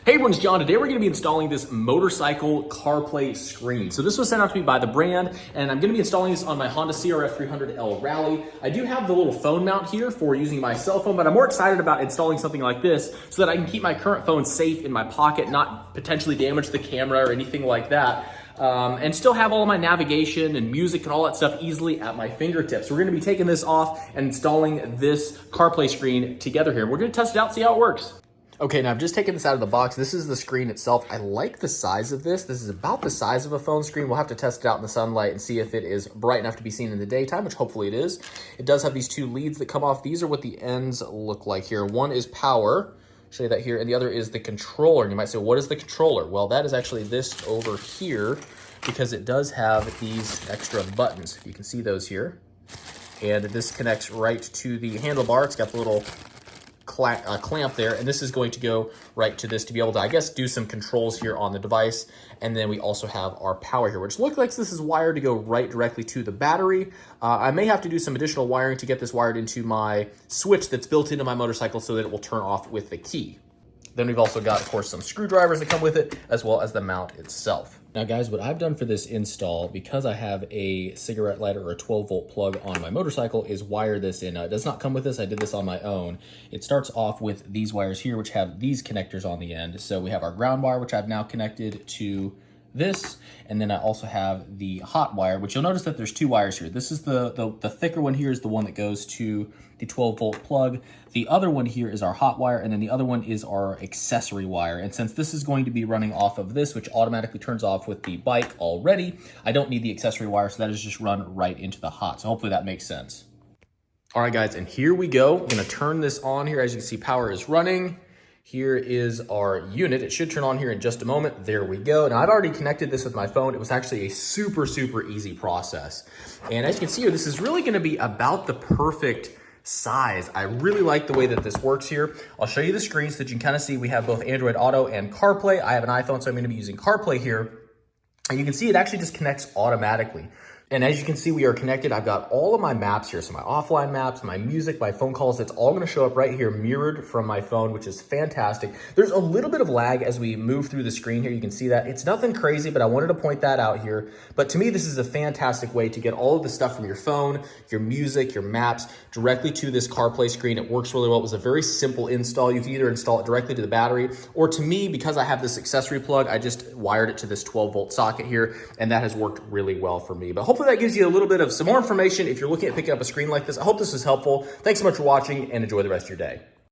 Hey everyone, it's John. Today we're going to be installing this motorcycle CarPlay screen. So this was sent out to me by the brand, and I'm going to be installing this on my Honda CRF300L Rally. I do have the little phone mount here for using my cell phone, but I'm more excited about installing something like this so that I can keep my current phone safe in my pocket, not potentially damage the camera or anything like that. And still have all of my navigation and music and all that stuff easily at my fingertips. So we're going to be taking this off and installing this CarPlay screen together here. We're going to test it out, see how it works. Okay, now I've just taken this out of the box. This is the screen itself. I like the size of this. This is about the size of a phone screen. We'll have to test it out in the sunlight and see if it is bright enough to be seen in the daytime, which hopefully it is. It does have these two leads that come off. These are what the ends look like here. One is power, show you that here, and the other is the controller. And you might say, what is the controller? Well, that is actually this over here because it does have these extra buttons. You can see those here. And this connects right to the handlebar. It's got the little clamp there, and this is going to go right to this to be able to, I guess, do some controls here on the device. And then we also have our power here, which looks like this is wired to go right directly to the battery. I may have to do some additional wiring to get this wired into my switch that's built into my motorcycle so that it will turn off with the key. Then we've also got, of course, some screwdrivers that come with it, as well as the mount itself. Now guys, what I've done for this install, because I have a cigarette lighter or a 12-volt plug on my motorcycle, is wire this in. It does not come with this, I did this on my own. It starts off with these wires here, which have these connectors on the end. So we have our ground wire, which I've now connected to this, and then I also have the hot wire, which you'll notice that there's two wires here. This is the thicker one here is the one that goes to the 12-volt plug. The other one here is our hot wire, and then the other one is our accessory wire. And since this is going to be running off of this, which automatically turns off with the bike already, I don't need the accessory wire, so that is just run right into the hot. So hopefully that makes sense. All right, guys, and here we go. I'm gonna turn this on here. As you can see, power is running. Here is our unit. It should turn on here in just a moment. There we go. Now I've already connected this with my phone. It was actually a super easy process. And as you can see here, this is really gonna be about the perfect size. I really like the way that this works here. I'll show you the screen so that you can kind of see we have both Android Auto and CarPlay. I have an iPhone, so I'm gonna be using CarPlay here. And you can see it actually just connects automatically. And as you can see, we are connected. I've got all of my maps here. So my offline maps, my music, my phone calls, it's all gonna show up right here mirrored from my phone, which is fantastic. There's a little bit of lag as we move through the screen here. You can see that. It's nothing crazy, but I wanted to point that out here. But to me, this is a fantastic way to get all of the stuff from your phone, your music, your maps, directly to this CarPlay screen. It works really well. It was a very simple install. You can either install it directly to the battery, or to me, because I have this accessory plug, I just wired it to this 12-volt socket here, and that has worked really well for me. But hopefully that gives you a little bit of some more information if you're looking at picking up a screen like this. I hope this was helpful. Thanks so much for watching, and enjoy the rest of your day.